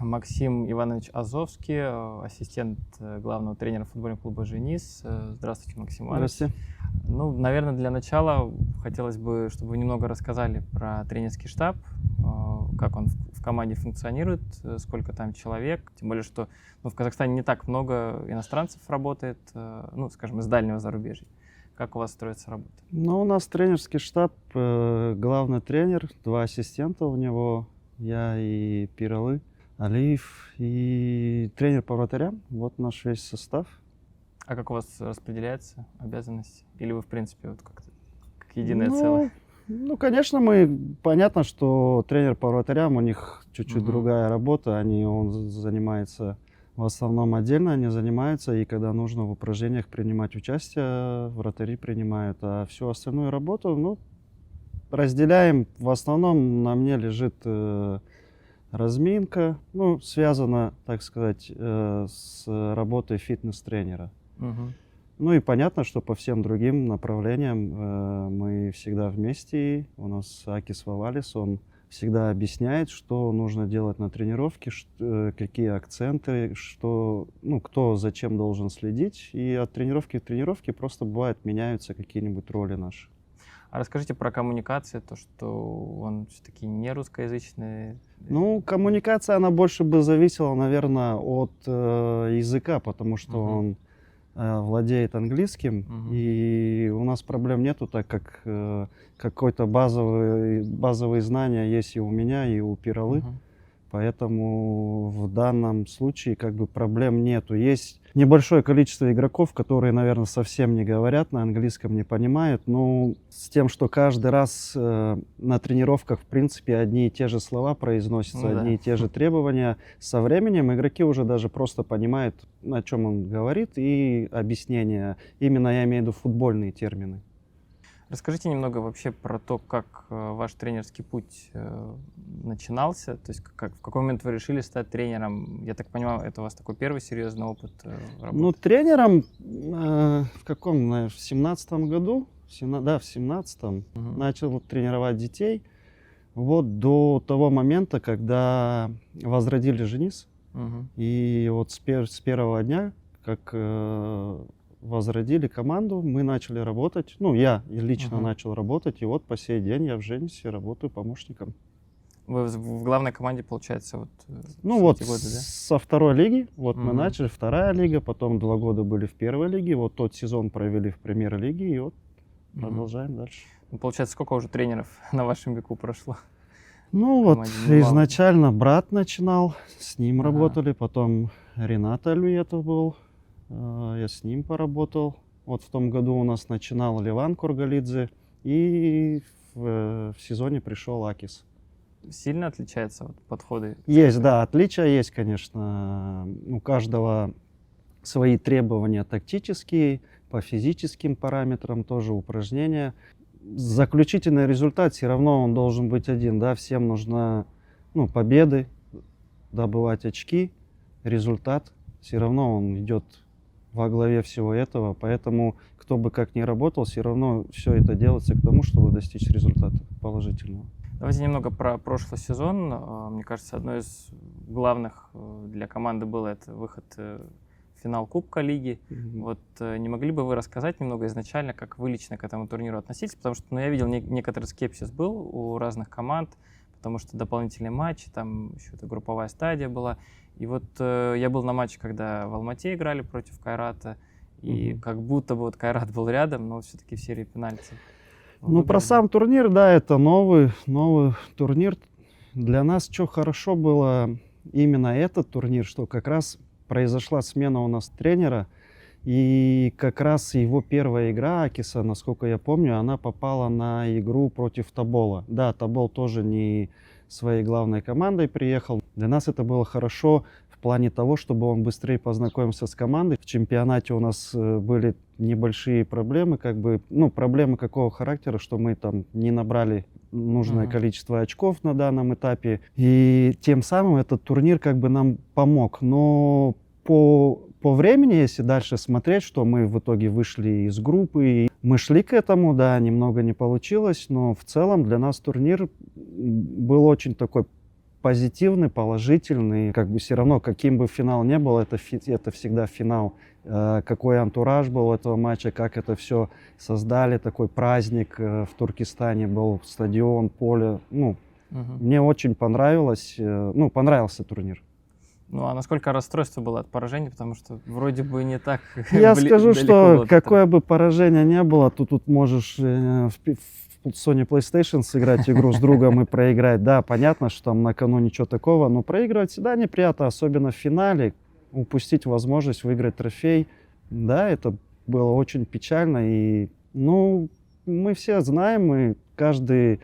Максим Иванович Азовский, ассистент главного тренера футбольного клуба «Женис». Здравствуйте, Максим Иванович. Здравствуйте. Ну, наверное, для начала хотелось бы, чтобы вы немного рассказали про тренерский штаб, как он в команде функционирует, сколько там человек, тем более, что в Казахстане не так много иностранцев работает, ну, скажем, из дальнего зарубежья. Как у вас строится работа? Ну, у нас тренерский штаб, главный тренер, 2 ассистента у него, я и Пиралы, Алиев, и тренер по вратарям. Вот наш весь состав. А как у вас распределяются обязанности? Или вы, в принципе, вот как-то как единое целое? Ну, конечно, понятно, что тренер по вратарям, у них чуть-чуть другая работа, он занимается в основном отдельно, они занимаются, и когда нужно в упражнениях принимать участие, вратари принимают, а всю остальную работу, ну, разделяем. В основном на мне лежит разминка, ну, связана, так сказать, с работой фитнес-тренера. Ну и понятно, что по всем другим направлениям мы всегда вместе. У нас Акис Вавалис, он всегда объясняет, что нужно делать на тренировке, какие акценты, что, ну, кто зачем должен следить. И от тренировки к тренировке просто бывает меняются какие-нибудь роли наши. А расскажите про коммуникацию, то, что он все-таки не русскоязычный. Ну, коммуникация, она больше бы зависела, наверное, от языка, потому что он владеет английским, и у нас проблем нету, так как какой-то базовые знания есть и у меня, и у Пиралы. Поэтому в данном случае как бы проблем нету. Есть небольшое количество игроков, которые, наверное, совсем не говорят на английском, не понимают. Но с тем, что каждый раз на тренировках, в принципе, одни и те же слова произносятся, одни и те же требования. Со временем игроки уже даже просто понимают, о чем он говорит, и объяснения. Именно я имею в виду футбольные термины. Расскажите немного вообще про то, как ваш тренерский путь начинался, то есть в какой момент вы решили стать тренером? Я так понимаю, это у вас такой первый серьезный опыт работы? Ну, тренером в каком, наверное, в 17-м году, в 17-м начал тренировать детей. Вот до того момента, когда возродили «Женис». И вот с первого дня, как возродили команду, мы начали работать. Ну, я лично начал работать, и вот по сей день я в «Женисе» работаю помощником. Вы в главной команде, получается, вот ну вот годы, да? Со второй лиги, вот мы начали, вторая лига, потом 2 года были в первой лиге, вот тот сезон провели в премьер-лиге, и вот продолжаем дальше. Ну, получается, сколько уже тренеров на вашем веку прошло? Ну вот изначально брат начинал, с ним работали, потом Ренат Альвиетов был, я с ним поработал. Вот в том году у нас начинал Леван Кургалидзе, и в сезоне пришел Акис. Сильно отличаются вот подходы? Есть, да, отличия есть, конечно. У каждого свои требования тактические, по физическим параметрам тоже упражнения. Заключительный результат все равно он должен быть один, да, всем нужно, ну, победы, добывать очки, результат, все равно он идет во главе всего этого, поэтому кто бы как ни работал, все равно все это делается к тому, чтобы достичь результата положительного. Давайте немного про прошлый сезон. Мне кажется, одно из главных для команды было это выход в финал Кубка Лиги. Вот не могли бы вы рассказать немного изначально, как вы лично к этому турниру относитесь? Потому что я видел некоторый скепсис был у разных команд, потому что дополнительные матчи, там еще эта групповая стадия была. И вот я был на матче, когда в Алмате играли против Кайрата, и как будто бы вот Кайрат был рядом, но все-таки в серии пенальти. Ну, про сам турнир, да, это новый турнир. Для нас что хорошо было именно этот турнир, что как раз произошла смена у нас тренера, и как раз его первая игра Акиса, насколько я помню, она попала на игру против Тобола. Да, Тобол тоже не своей главной командой приехал. Для нас это было хорошо в плане того, чтобы он быстрее познакомился с командой. В чемпионате у нас были небольшие проблемы, проблемы какого характера, что мы там не набрали нужное количество очков на данном этапе. И тем самым этот турнир нам помог. Но по времени, если дальше смотреть, что мы в итоге вышли из группы, и мы шли к этому, да, немного не получилось, но в целом для нас турнир был очень такой позитивный, положительный. Как бы все равно, каким бы финал ни был, это всегда финал. Какой антураж был этого матча, как это все создали, такой праздник в Туркестане был, стадион, поле. Ну, мне очень понравился турнир. Ну, а насколько расстройство было от поражения, потому что вроде бы не так Я скажу, что было. какое бы поражение не было, тут можешь в Sony PlayStation сыграть игру с другом и проиграть. Да, понятно, что там на кону ничего такого, но проигрывать всегда неприятно, особенно в финале. Упустить возможность выиграть трофей. Да, это было очень печально. И, ну, мы все знаем, и каждый,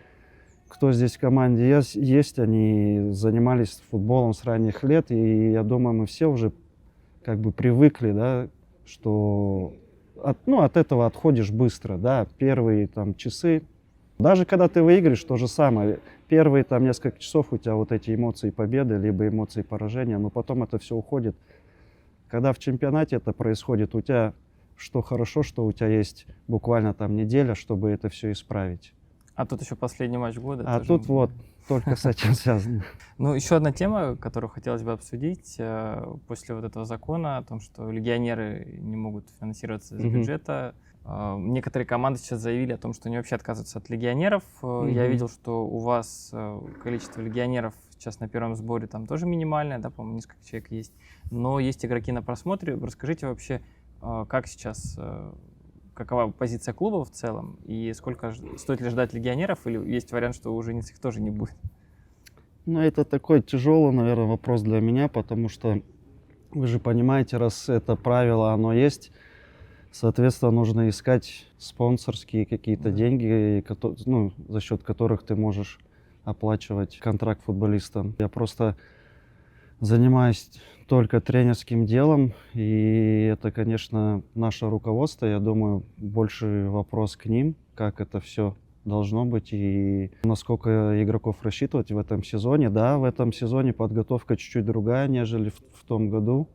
кто здесь в команде есть, они занимались футболом с ранних лет, и я думаю, мы все уже как бы привыкли, да, что от этого отходишь быстро, да, первые там часы. Даже когда ты выиграешь, то же самое. Первые там несколько часов у тебя вот эти эмоции победы, либо эмоции поражения, но потом это все уходит. Когда в чемпионате это происходит, у тебя что хорошо, что у тебя есть буквально там неделя, чтобы это все исправить. А тут еще последний матч года. А тут вот только с этим связано. Ну, еще одна тема, которую хотелось бы обсудить. После вот этого закона о том, что легионеры не могут финансироваться из бюджета, некоторые команды сейчас заявили о том, что они вообще отказываются от легионеров. Я видел, что у вас количество легионеров сейчас на первом сборе там тоже минимальное, да, по-моему, несколько человек есть. Но есть игроки на просмотре. Расскажите вообще, как сейчас, какова позиция клуба в целом, и сколько стоит ли ждать легионеров, или есть вариант, что уже их тоже не будет? Ну, это такой тяжелый, наверное, вопрос для меня, потому что вы же понимаете, раз это правило, оно есть, соответственно, нужно искать спонсорские какие-то деньги, за счет которых ты можешь оплачивать контракт футболистам. Я просто занимаюсь только тренерским делом, и это, конечно, наше руководство. Я думаю, больше вопрос к ним, как это все должно быть и насколько игроков рассчитывать в этом сезоне. Да, в этом сезоне подготовка чуть-чуть другая, нежели в том году.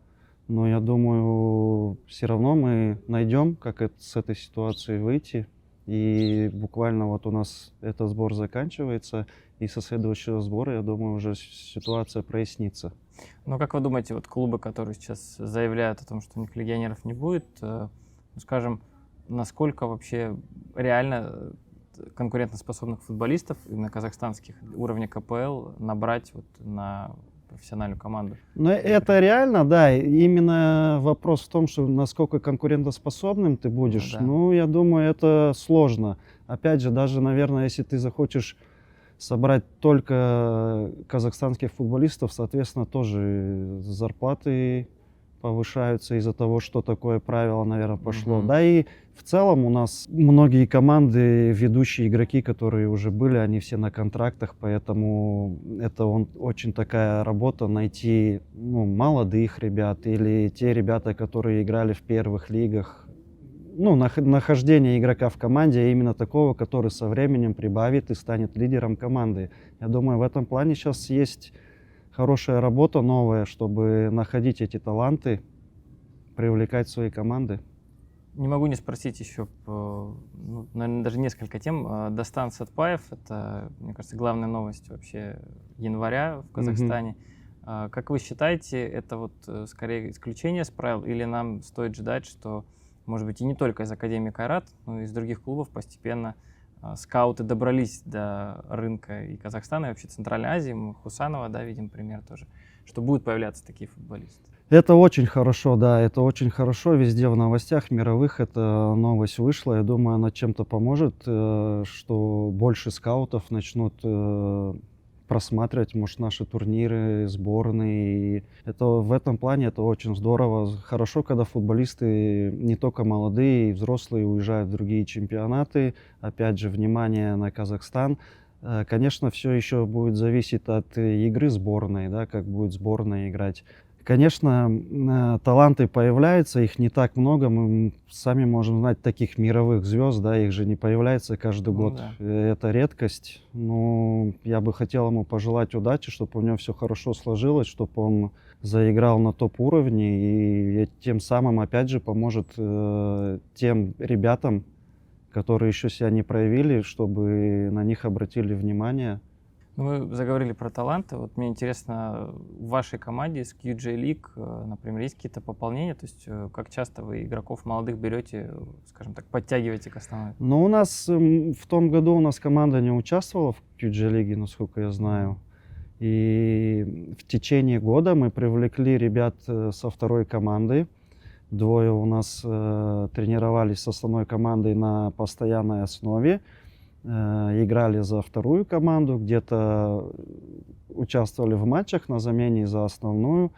Но я думаю, все равно мы найдем, как с этой ситуации выйти. И буквально вот у нас этот сбор заканчивается, и со следующего сбора, я думаю, уже ситуация прояснится. Ну, как вы думаете, вот клубы, которые сейчас заявляют о том, что у них легионеров не будет, скажем, насколько вообще реально конкурентоспособных футболистов именно казахстанских уровня КПЛ набрать вот на профессиональную команду? Ну, это реально, да. Именно вопрос в том, что насколько конкурентоспособным ты будешь. Да. Ну, я думаю, это сложно. Опять же, даже, наверное, если ты захочешь собрать только казахстанских футболистов, соответственно, тоже зарплаты повышаются из-за того, что такое правило, наверное, пошло. Да и в целом у нас многие команды, ведущие игроки, которые уже были, они все на контрактах, поэтому это очень такая работа найти молодых ребят или те ребята, которые играли в первых лигах. Нахождение игрока в команде именно такого, который со временем прибавит и станет лидером команды. Я думаю, в этом плане сейчас есть хорошая работа новая, чтобы находить эти таланты, привлекать свои команды. Не могу не спросить еще, наверное, даже несколько тем. Дастан Сатпаев, это, мне кажется, главная новость вообще января в Казахстане. Как вы считаете, это вот скорее исключение из правил, или нам стоит ждать, что, может быть, и не только из Академии Кайрат, но и из других клубов постепенно скауты добрались до рынка и Казахстана, и вообще Центральной Азии, мы Хусанова, да, видим пример тоже, что будут появляться такие футболисты? Это очень хорошо, да, это очень хорошо. Везде в новостях мировых эта новость вышла. Я думаю, она чем-то поможет, что больше скаутов начнут просматривать, может, наши турниры, сборные. И это в этом плане это очень здорово. Хорошо, когда футболисты не только молодые, и взрослые уезжают в другие чемпионаты. Опять же, внимание на Казахстан. Конечно, все еще будет зависеть от игры сборной, да, как будет сборная играть. Конечно, таланты появляются, их не так много. Мы сами можем знать таких мировых звезд, да, их же не появляется каждый год. Да. Это редкость. Но я бы хотел ему пожелать удачи, чтобы у него все хорошо сложилось, чтобы он заиграл на топ-уровне и тем самым, опять же, поможет тем ребятам, которые еще себя не проявили, чтобы на них обратили внимание. Ну, мы заговорили про таланты. Вот мне интересно, в вашей команде с QJ League, например, есть какие-то пополнения? То есть как часто вы игроков молодых берете, скажем так, подтягиваете к основной? Но у нас в том году у нас команда не участвовала в QG лиге, насколько я знаю. И в течение года мы привлекли ребят со второй команды. Двое у нас тренировались с основной командой на постоянной основе. Играли за вторую команду, где-то участвовали в матчах на замене за основную.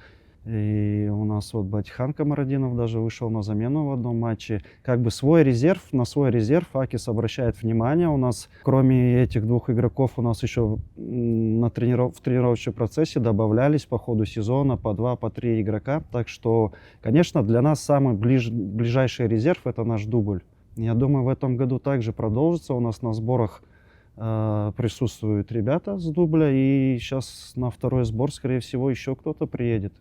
И у нас вот Батихан Камарадинов даже вышел на замену в одном матче. Как бы свой резерв, на свой резерв Акис обращает внимание. У нас, кроме этих двух игроков, у нас еще в тренировочном процессе добавлялись по ходу сезона по 2, по 3 игрока. Так что, конечно, для нас самый ближайший резерв — это наш дубль. Я думаю, в этом году также продолжится. У нас на сборах присутствуют ребята с дубля, и сейчас на второй сбор, скорее всего, еще кто-то приедет.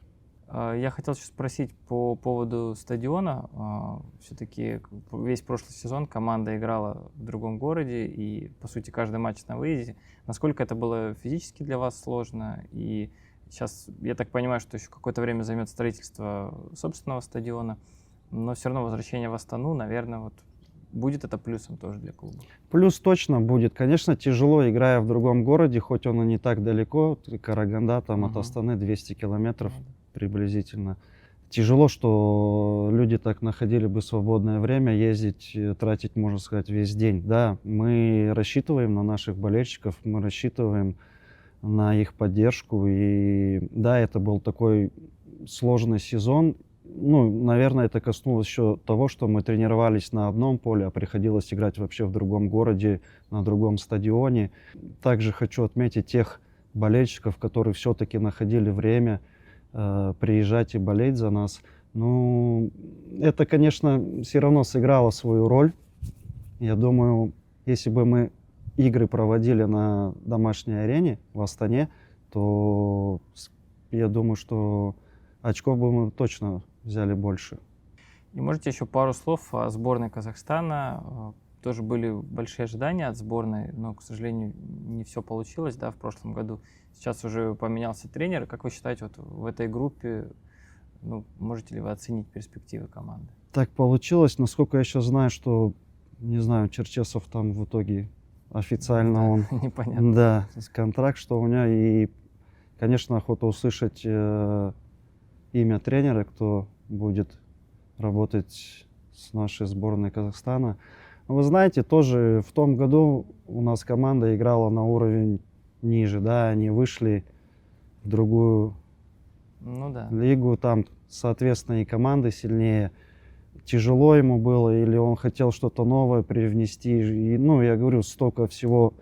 Я хотел сейчас спросить по поводу стадиона. Все-таки весь прошлый сезон команда играла в другом городе, и, по сути, каждый матч на выезде. Насколько это было физически для вас сложно? И сейчас, я так понимаю, что еще какое-то время займет строительство собственного стадиона, но все равно возвращение в Астану, наверное, вот будет это плюсом тоже для клуба? Плюс точно будет. Конечно, тяжело, играя в другом городе, хоть он и не так далеко. Караганда, там от Астаны 200 километров приблизительно. Тяжело, что люди так находили бы свободное время ездить, тратить, можно сказать, весь день. Да, мы рассчитываем на наших болельщиков, мы рассчитываем на их поддержку. И да, это был такой сложный сезон. Ну, наверное, это коснулось еще того, что мы тренировались на одном поле, а приходилось играть вообще в другом городе, на другом стадионе. Также хочу отметить тех болельщиков, которые все-таки находили время приезжать и болеть за нас. Ну, это, конечно, все равно сыграло свою роль. Я думаю, если бы мы игры проводили на домашней арене в Астане, то я думаю, что очков бы мы точно взяли больше. И можете еще пару слов о сборной Казахстана? Тоже были большие ожидания от сборной, но, к сожалению, не все получилось, да, в прошлом году. Сейчас уже поменялся тренер. Как вы считаете, вот в этой группе, ну, можете ли вы оценить перспективы команды? Так получилось. Насколько я сейчас знаю, что, не знаю, Черчесов там в итоге официально он... Непонятно. Да, контракт, что у меня. И, конечно, охота услышать имя тренера, кто будет работать с нашей сборной Казахстана. Вы знаете, тоже в том году у нас команда играла на уровень ниже, да, они вышли в другую лигу, там, соответственно, и команды сильнее. Тяжело ему было, или он хотел что-то новое привнести. И, ну, я говорю, столько всего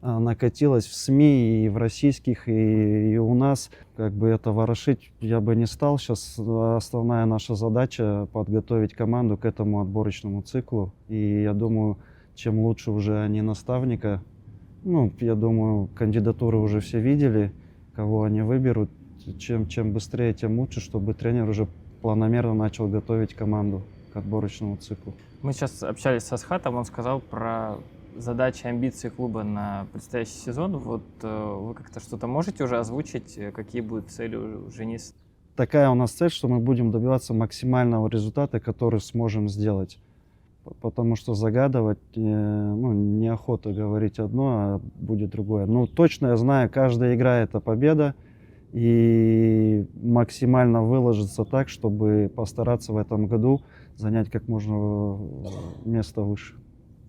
накатилось в СМИ и в российских, и у нас. Как бы это ворошить я бы не стал. Сейчас основная наша задача — подготовить команду к этому отборочному циклу. И я думаю, чем лучше уже они наставника, ну, я думаю, кандидатуры уже все видели, кого они выберут. Чем быстрее, тем лучше, чтобы тренер уже планомерно начал готовить команду к отборочному циклу. Мы сейчас общались с Асхатом, он сказал про задачи, амбиции клуба на предстоящий сезон. Вот вы как-то что-то можете уже озвучить, какие будут цели у Женис? Такая у нас цель, что мы будем добиваться максимального результата, который сможем сделать. Потому что загадывать, ну, неохота говорить одно, а будет другое. Ну, точно я знаю, каждая игра — это победа. И максимально выложиться так, чтобы постараться в этом году занять как можно место выше.